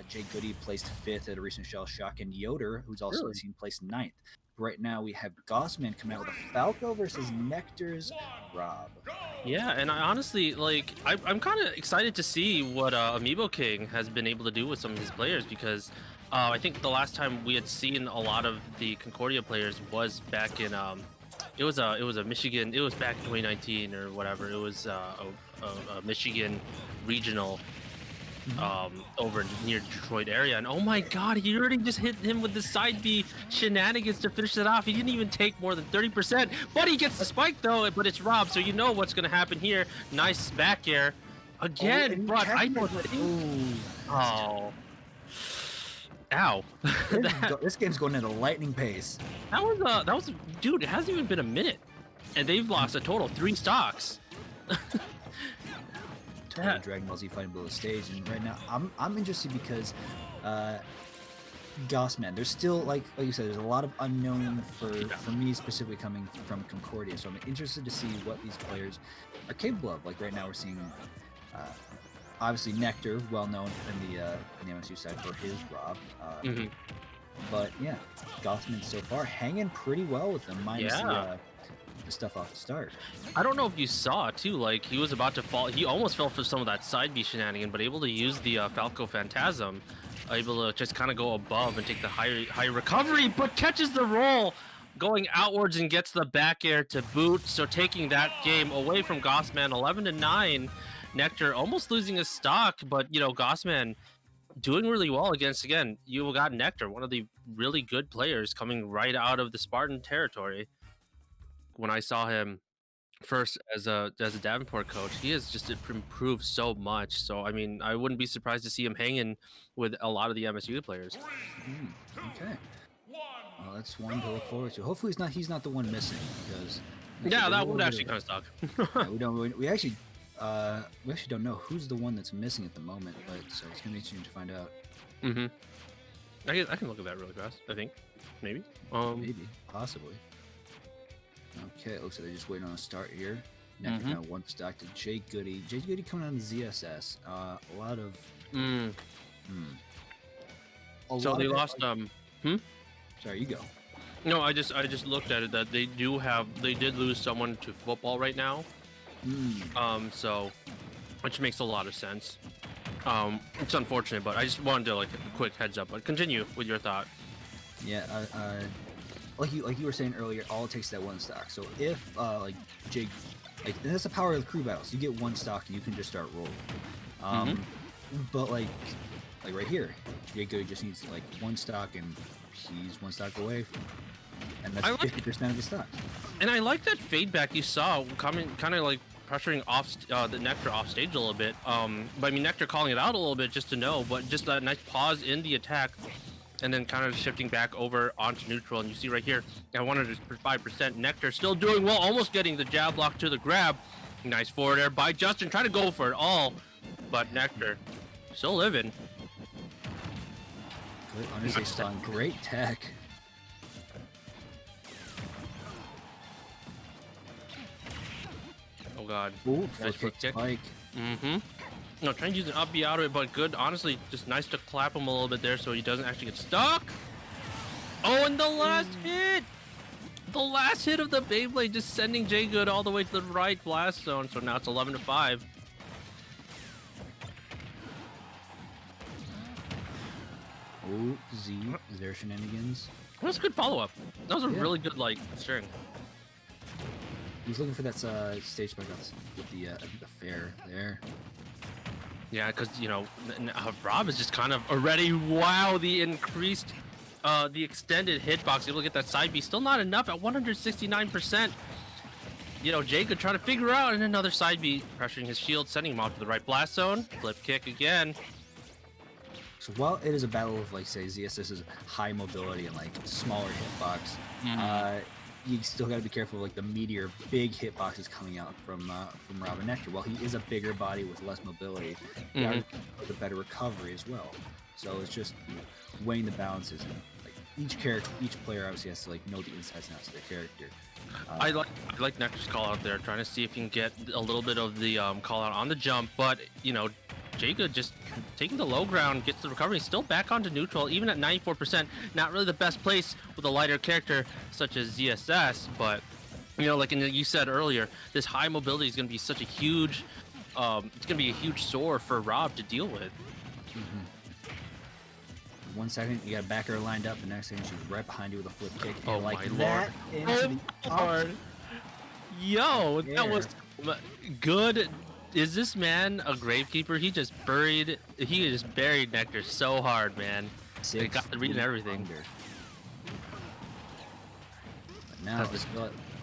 J-Goody placed 5th at a recent Shell Shock, and Yoder, who's also Really? seen placed 9th. Right now, we have Gaussman coming out with a Falco versus Nectar's Rob. Yeah, and I honestly, like, I'm kind of excited to see what Amiibo King has been able to do with some of his players, because I think the last time we had seen a lot of the Concordia players was back in it was a Michigan, it was back in 2019 or whatever. It was a Michigan regional over near Detroit area, and oh my god, he already just hit him with the side B shenanigans to finish it off. He didn't even take more than 30%, but he gets the spike though. But it's Rob, so you know what's gonna happen here. Nice back air again, but I know oh, ow. This game's going at a lightning pace. That was dude, it hasn't even been a minute and they've lost a total of 3 stocks. Dragon Ball Z fighting below the stage, and right now I'm interested because Gaussman, there's still like you said, there's a lot of unknown for me specifically coming from Concordia, so I'm interested to see what these players are capable of. Like right now we're seeing obviously Nectar, well known in the MSU side for his Rob, but yeah, Gaussman so far hanging pretty well with them, minus the stuff off the start. I don't know if you saw too, like he was about to fall, he almost fell for some of that side B shenanigan, but able to use the Falco Phantasm, able to just kind of go above and take the high recovery, but catches the roll going outwards and gets the back air to boot, so taking that game away from Gaussman. 11-9. Nectar almost losing his stock, but you know, Gaussman doing really well against, again, you got Nectar, one of the really good players coming right out of the Spartan territory. When I saw him first as a Davenport coach, he has just improved so much. So I mean, I wouldn't be surprised to see him hanging with a lot of the MSU players. Okay, well, that's one to look forward to. Hopefully he's not the one missing, because yeah, that would actually kind of suck. Yeah, we actually don't know who's the one that's missing at the moment, but so it's gonna be interesting to find out. I can look at that really fast. I think maybe possibly. Okay, it looks like they're just waiting on a start here. Nectar now 1 stock to J-Goody. J-Goody coming on the ZSS. A lot of so they lost Sorry, you go. No, I just looked at it that they did lose someone to football right now. So which makes a lot of sense. It's unfortunate, but I just wanted to like a quick heads up. But continue with your thought. Yeah, like you were saying earlier, all it takes is that 1 stock. So if like Jake, like that's the power of the crew battles. You get 1 stock and you can just start rolling. But like right here, J-Goody just needs like 1 stock, and he's 1 stock away from, and that's 50% of his stock. And I like that fade back you saw coming, kind of like pressuring off the Nectar off stage a little bit. But I mean, Nectar calling it out a little bit just to know, but just a nice pause in the attack, and then kind of shifting back over onto neutral. And you see right here, at 105%, Nectar still doing well, almost getting the jab block to the grab. Nice forward air by Justin, trying to go for it all, but Nectar still living. Good, honestly, Stan, great tech. Oh god. Ooh, nice kick spike. No, trying to use an up B out of it, but good. Honestly, just nice to clap him a little bit there so he doesn't actually get stuck. Oh, and the last hit! The last hit of the Beyblade just sending J-Good all the way to the right blast zone. So now it's 11-5. Oh, Z, is there shenanigans? That was a good follow-up. That was a really good, like, string. He's looking for that stage spike with the, I think the fair there. Yeah, because, you know, Rob is just kind of already, wow, the increased, the extended hitbox, able to get that side B. Still not enough at 169%. You know, Jay could try to figure out, and another side B pressuring his shield, sending him off to the right blast zone. Flip kick again. So while it is a battle of, like, say, ZSS's high mobility and, like, smaller hitbox, you still got to be careful of, like, the meteor big hitboxes coming out from Rob and Nectar. While he is a bigger body with less mobility, with a better recovery as well. So it's just weighing the balances, and like each player obviously has to like know the insides and outs of their character. I like Nectar's call out there, trying to see if he can get a little bit of the call out on the jump, but you know, J-Goody just taking the low ground, gets the recovery, still back onto neutral, even at 94%. Not really the best place with a lighter character such as ZSS, but you know, like you said earlier, this high mobility is going to be such a huge, it's going to be a huge sore for Rob to deal with. 1 second, you got a backer lined up. The next second, she's right behind you with a flip kick. Oh like my that lord! Lord. Yo, that was good. Is this man a gravekeeper? He just buried Nectar so hard, man. They got the read and everything. But now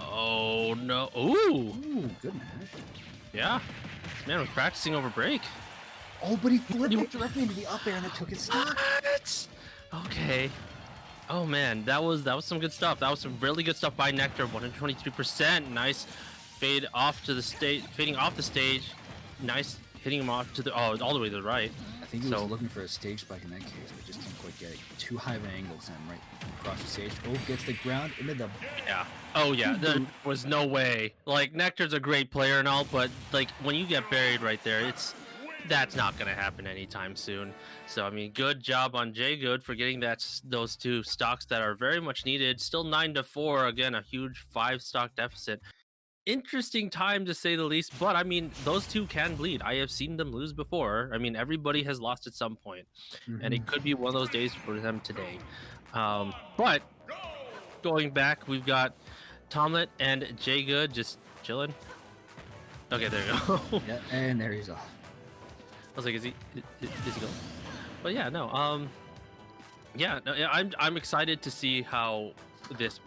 oh no! Ooh, good match. Yeah, this man was practicing over break. Oh, but he flipped it directly into the up air and it took his stock. What? Okay. Oh man, that was some good stuff. That was some really good stuff by Nectar. 123%. Nice fade off to the stage, fading off the stage. Nice hitting him off to the all the way to the right. I think he was looking for a stage spike in that case, but just didn't quite get it. Too high of an angle to him right across the stage. Oh, gets the ground into the. Yeah. Oh yeah. There was no way. Like Nectar's a great player and all, but like when you get buried right there, that's not going to happen anytime soon. So, I mean, good job on J-Goody for getting those 2 stocks that are very much needed. Still 9-4. Again, a huge 5-stock deficit. Interesting time to say the least, but I mean, those 2 can bleed. I have seen them lose before. I mean, everybody has lost at some point, and it could be one of those days for them today. But going back, we've got Thomlette and J-Goody just chilling. Okay, there you go. Yeah, and there he's off. I was like, is he going? But yeah, no. Yeah, no, I'm excited to see how this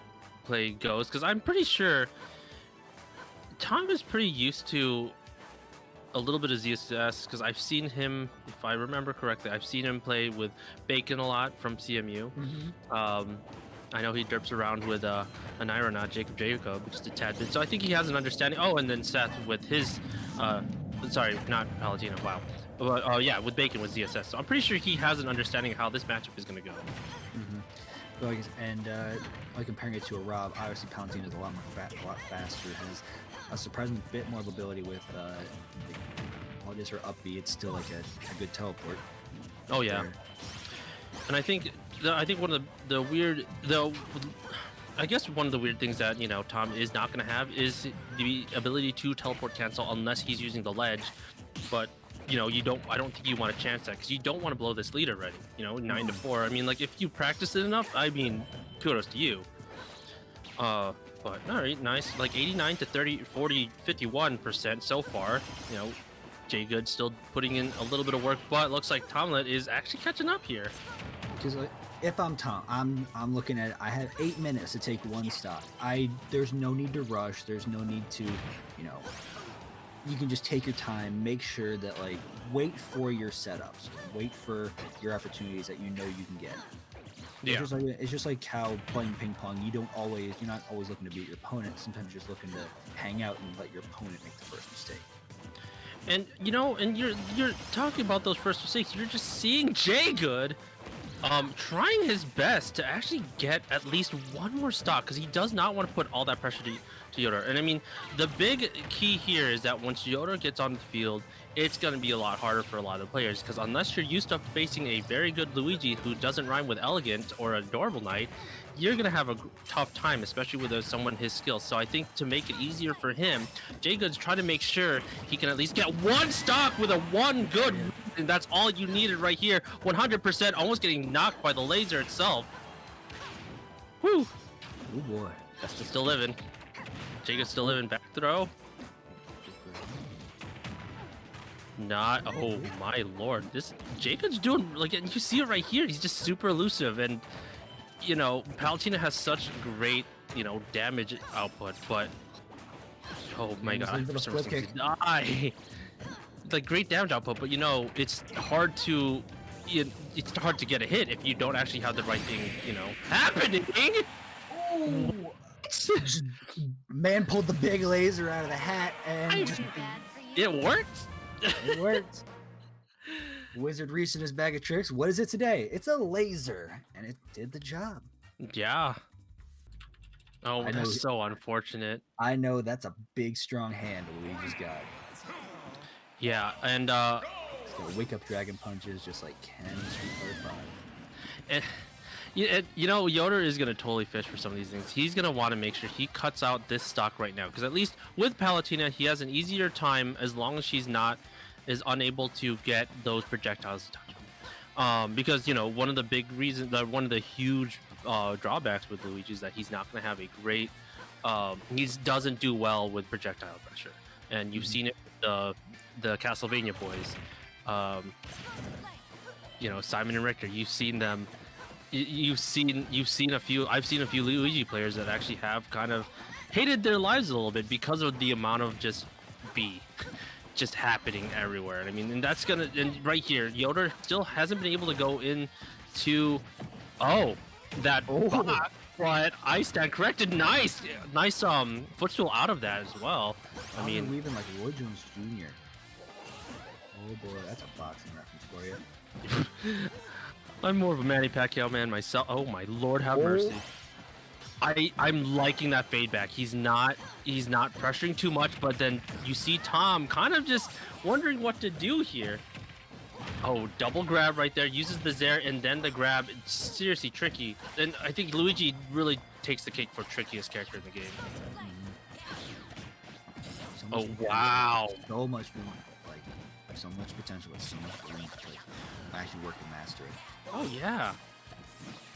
play goes because I'm pretty sure Tom is pretty used to a little bit of ZSS because I've seen him, if I remember correctly, I've seen him play with Bacon a lot from CMU. I know he derps around with an Ironaut, Jacob, just a tad bit. So I think he has an understanding. Oh, and then Seth with his, sorry, not Palutena, wow. Yeah, with Bacon with ZSS. So I'm pretty sure he has an understanding of how this matchup is going to go. Well, and like comparing it to a Rob, obviously Palutena is a lot faster. Has a surprising bit more ability with what is her up B. It's still like a good teleport. Oh yeah, and I think one of the weird I guess one of the weird things that Tom is not going to have is the ability to teleport cancel unless he's using the ledge, but. I don't think you want to chance that because you don't want to blow this lead already. 9-4. I mean, like if you practice it enough, I mean, kudos to you. But all right, nice. Like 89 to 30, 40, 51% so far. J-Goody still putting in a little bit of work, but it looks like Thomlette is actually catching up here. Because if I'm Tom, I'm looking at it. I have 8 minutes to take 1 stock. There's no need to rush. There's no need to, you can just take your time, make sure that wait for your setups, wait for your opportunities that you can get. Yeah. It's just like how playing ping pong, you're not always looking to beat your opponent. Sometimes you're just looking to hang out and let your opponent make the first mistake. And and you're talking about those first mistakes. You're just seeing J-Goody trying his best to actually get at least 1 more stock because he does not want to put all that pressure to Yoder. And I mean, the big key here is that once Yoder gets on the field, it's going to be a lot harder for a lot of players because unless you're used to facing a very good Luigi who doesn't rhyme with elegant or adorable knight, you're going to have a tough time, especially with someone his skills. So I think to make it easier for him, J-Goody's trying to make sure he can at least get 1 stock with a 1 good, and that's all you needed right here. 100%, almost getting knocked by the laser itself. Woo! Oh boy. That's just still living. J-Goody's still living. Back throw. Not. Oh my lord. This J-Goody's doing and you see it right here. He's just super elusive, and Palutena has such great damage output, but oh my god, for some reason die. Like great damage output, but it's hard to get a hit if you don't actually have the right thing happening. Oh. Man pulled the big laser out of the hat and it worked. It worked. Wizard reached in his bag of tricks. What is it today? It's a laser, and it did the job. Yeah. Oh, that's so unfortunate. I know that's a big, strong hand Luigi's got. Yeah, and wake up dragon punches, just like Ken in Street Fighter 5. And, you know, Yoder is gonna totally fish for some of these things. He's gonna want to make sure he cuts out this stock right now, because at least with Palutena, he has an easier time as long as she's is unable to get those projectiles to touch him. Because you know, one of the big reasons, one of the huge drawbacks with Luigi is that he's not gonna have a great, he doesn't do well with projectile pressure, and you've seen it with the Castlevania boys. You know, Simon and Richter, you've seen them. You've seen a few. I've seen a few Luigi players that actually have kind of hated their lives a little bit because of the amount of just happening everywhere. I mean, and that's gonna, and right here, Yoder still hasn't been able to go into that box, but I stand corrected. Nice footstool out of that as well. I mean, even like Roy Jones Jr. Oh boy, that's a boxing reference for you. I'm more of a Manny Pacquiao man myself. Oh my lord, have mercy. I'm liking that fade back. He's not pressuring too much, but then you see Tom kind of just wondering what to do here. Oh, double grab right there, uses the Zair and then the grab. It's seriously tricky. And I think Luigi really takes the cake for trickiest character in the game. Oh wow. So much room, like so much potential, with so much room to like actually work and master it. Oh yeah.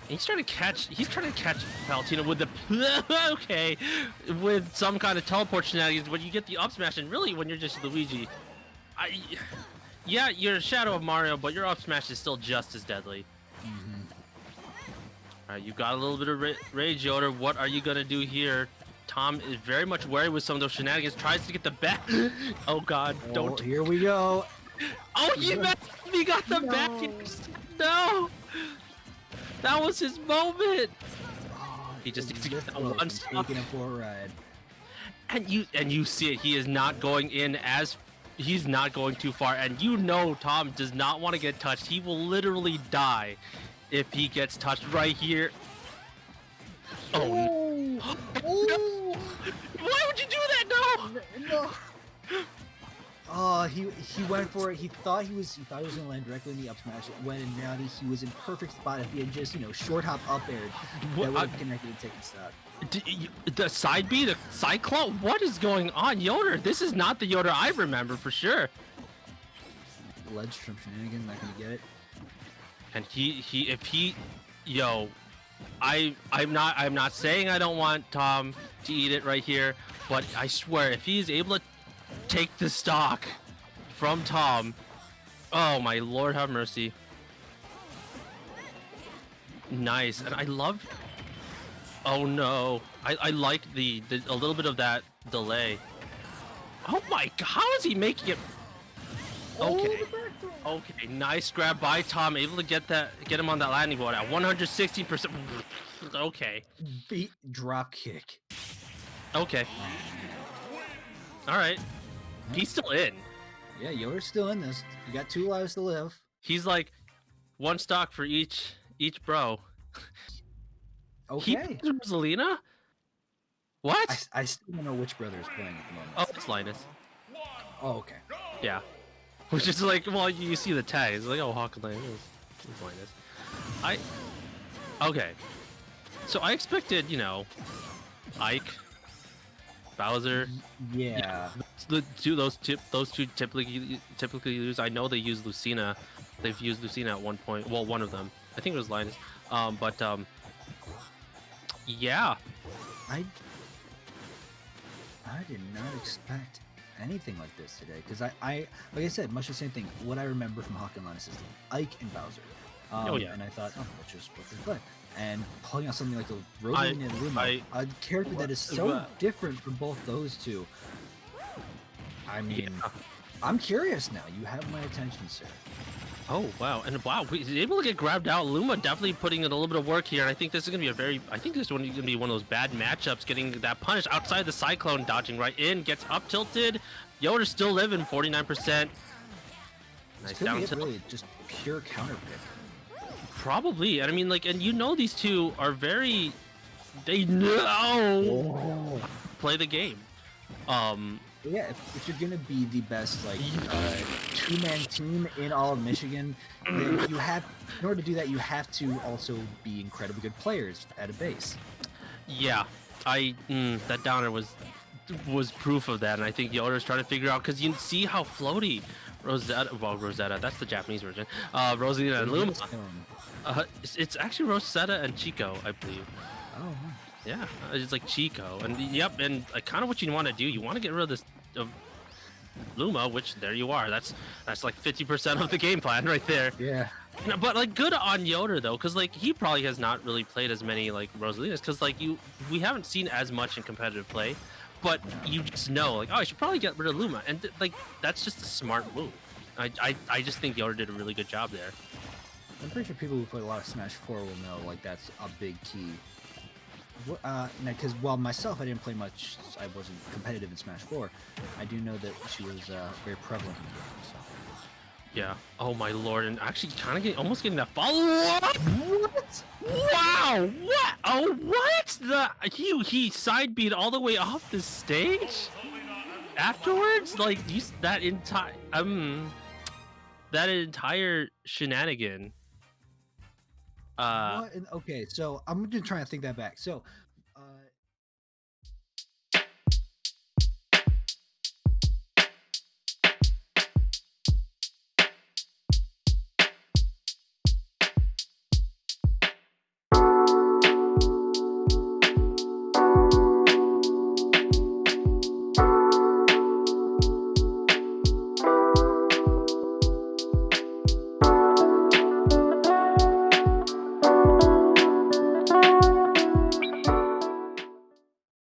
He's trying to catch Palutena with the okay, with some kind of teleport shenanigans when you get the up smash, and really when you're just Luigi, yeah, you're a shadow of Mario, but your up smash is still just as deadly. All right, you got a little bit of rage, Yoder. What are you gonna do here? Tom is very much wary with some of those shenanigans. Tries to get the back. Oh God, don't. Here we go. Oh, he got the back. No. That was his moment. He just needs to get that one stop. Taking him for a ride. And you see it. He is not going in he's not going too far. And you know Tom does not want to get touched. He will literally die if he gets touched right here. Oh. No. Why would you do that? No. Oh, he went for it. He thought he was gonna land directly in the up smash. When in reality he was in perfect spot. If he had just short hop up air, that would have connected and taken stock. The side B, the Cyclone. What is going on, Yoder? This is not the Yoder I remember for sure. Ledge from shenanigans, not gonna get it. And I'm not saying I don't want Tom to eat it right here, but I swear if he's able to take the stock from Tom, oh my lord, have mercy. Nice. And I love, oh no, I like the a little bit of that delay. Oh my god, how is he making it? Okay, nice grab by Tom, able to get him on that landing board at 116%. Okay, beat drop kick. Okay, all right. He's still in. Yeah, Yoder's still in this. You got 2 lives to live. He's like 1 stock for each bro. Okay. He Rosalina? What? I still don't know which brother is playing at the moment. Oh, it's Linus. Oh, okay. Yeah. Which is like, well, you see the tag. It's like, oh, Hawk and Linus. It's Linus. Okay. So I expected, Ike, Bowser. Yeah. Those two typically use. I know they use Lucina. They've used Lucina at one point. Well, one of them. I think it was Linus. Yeah. I did not expect anything like this today, because like I said, much the same thing. What I remember from Hawk and Linus is Ike and Bowser. Oh yeah. And I thought, oh, that's just what they're playing. And pulling out something like a Rosalina and Luma, a character that is so different from both those two. I mean, I'm curious now. You have my attention, sir. Oh wow, and wow, he's able to get grabbed out. Luma definitely putting in a little bit of work here, and I think this is gonna be I think this is gonna be one of those bad matchups. Getting that punish outside the Cyclone, dodging right in, gets up tilted. Yoder's still living, 49%. Nice down tilt. Really just pure counter pick. Probably, and I mean, like, and these two are they know play the game. Yeah, if you're gonna be the best like two-man team in all of Michigan, then you have, in order to do that, you have to also be incredibly good players at a base. Yeah, that downer was proof of that, and I think Yoder's trying to figure out because you see how floaty Rosetta, that's the Japanese version. Rosalina and Luma. It's actually Rosetta and Chico, I believe. Oh. Yeah, it's like Chico, and yep, and kind of what you want to do. You want to get rid of this of Luma, which there you are. That's like 50% of the game plan right there. Yeah. No, but like good on Yoder though, because like he probably has not really played as many like Rosalinas, because like we haven't seen as much in competitive play, but you just know like, oh, I should probably get rid of Luma, and like that's just a smart move. I just think Yoder did a really good job there. I'm pretty sure people who play a lot of Smash 4 will know like that's a big key. Because well, myself, I didn't play much. I wasn't competitive in Smash 4. I do know that she was very prevalent in the game. So. Yeah. Oh my lord, and actually kind of almost getting that follow-up. What? Wow. What? Oh, what? He side beat all the way off the stage afterwards. Like that entire shenanigan. Okay, so I'm just trying to think that back. So